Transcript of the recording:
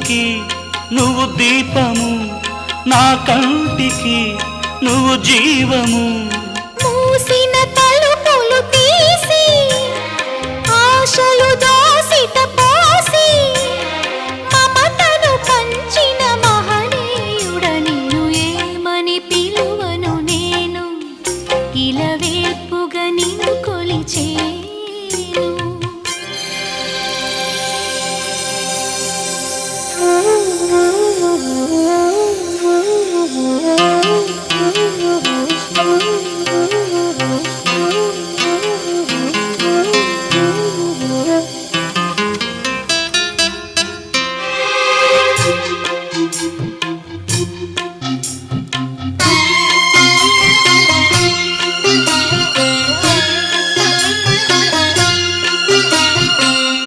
ఇంటికి నువ్వు దీపము, నా కంటికి నువ్వు జీవము. మూసిన తలుపులు తీసి ఆశలు దోసిట పోసి మమతను పంచిన మహనీయుడ నిన్ను ఏమని పిలువను నేను. ఇలవే